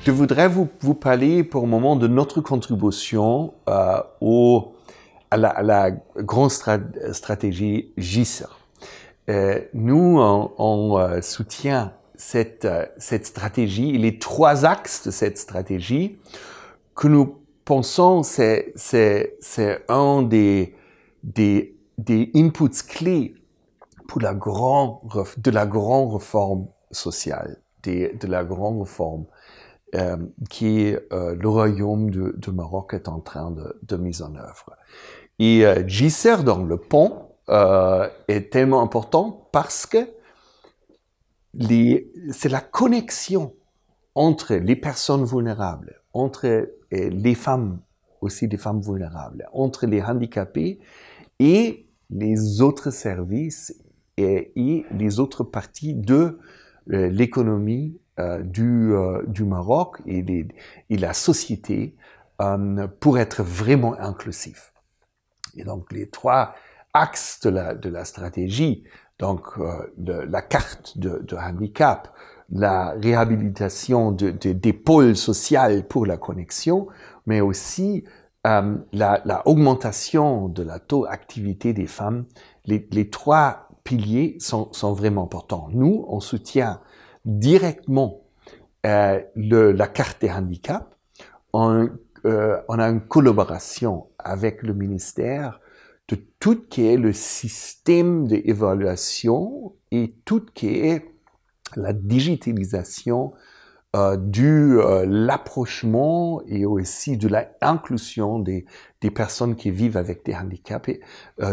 Je voudrais vous parler pour un moment de notre contribution à la grande stratégie GISR. Nous, on soutient cette stratégie et les trois axes de cette stratégie que nous pensons c'est un des inputs clés pour de la grande réforme sociale, de la grande réforme qui le Royaume du Maroc est en train de mise en œuvre. Et GISR, dans le pont, est tellement important parce que c'est la connexion entre les personnes vulnérables, entre les femmes, aussi des femmes vulnérables, entre les handicapés et les autres services et les autres parties de l'économie du Maroc et la société pour être vraiment inclusif. Et donc, les trois axes de la stratégie, donc la carte de handicap, la réhabilitation des pôles sociaux pour la connexion, mais aussi la augmentation de la taux d'activité des femmes. Les trois piliers sont vraiment importants. Nous, on soutient directement la carte des handicaps. On a une collaboration avec le ministère de tout ce qui est le système d'évaluation et tout ce qui est la digitalisation l'approchement et aussi de l'inclusion des personnes qui vivent avec des handicaps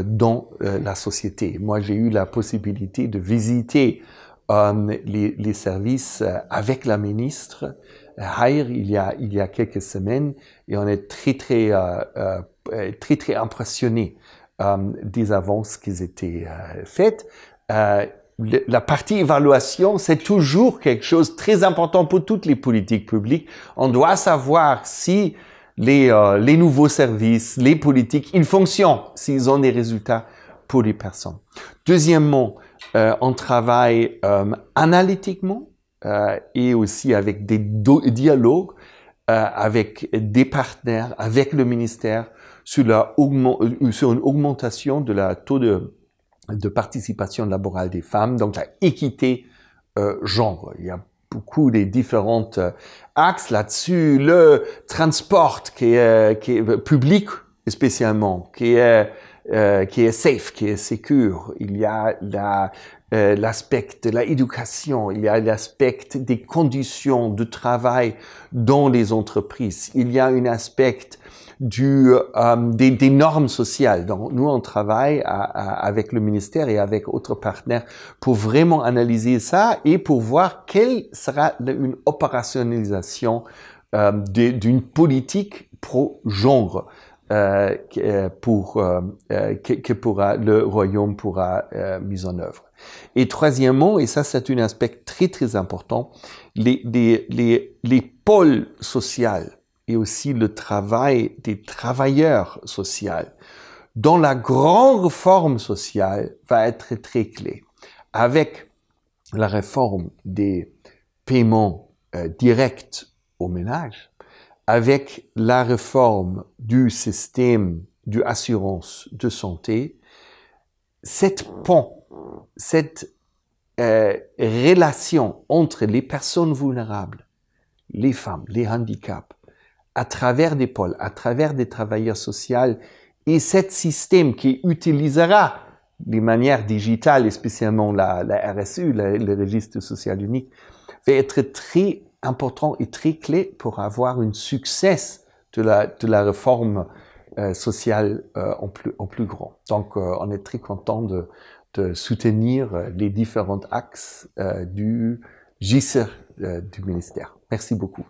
dans la société. Moi, j'ai eu la possibilité de visiter les services avec la ministre Haïr il y a quelques semaines et on est très impressionnés des avances qui étaient faites. La partie évaluation, c'est toujours quelque chose de très important pour toutes les politiques publiques. On doit savoir si les nouveaux services, les politiques, ils fonctionnent, s'ils ont des résultats pour les personnes. Deuxièmement, on travaille analytiquement et aussi avec des dialogues avec des partenaires, avec le ministère sur une augmentation de la taux de participation laborale des femmes, donc la équité genre. Il y a beaucoup de différents axes là-dessus. Le transport qui est public spécialement, qui est safe, qui est secure. Il y a l'aspect de l'éducation, il y a l'aspect des conditions de travail dans les entreprises. Il y a un aspect des normes sociales. Donc, nous, on travaille avec le ministère et avec autres partenaires pour vraiment analyser ça et pour voir quelle sera une opérationnalisation d'une politique pro-genre que le Royaume pourra mise en œuvre. Et troisièmement, et ça c'est un aspect très important, les pôles sociaux et aussi le travail des travailleurs sociaux dans la grande réforme sociale va être très clé. Avec la réforme des paiements directs aux ménages, avec la réforme du système d'assurance de santé, cette relation entre les personnes vulnérables, les femmes, les handicaps, à travers des pôles, à travers des travailleurs sociaux, et cet système qui utilisera les manières digitales, et spécialement la RSU, le registre social unique, va être très important et très clé pour avoir un succès de la réforme sociale en plus grand. Donc, on est très content de soutenir les différents axes du GISR du ministère. Merci beaucoup.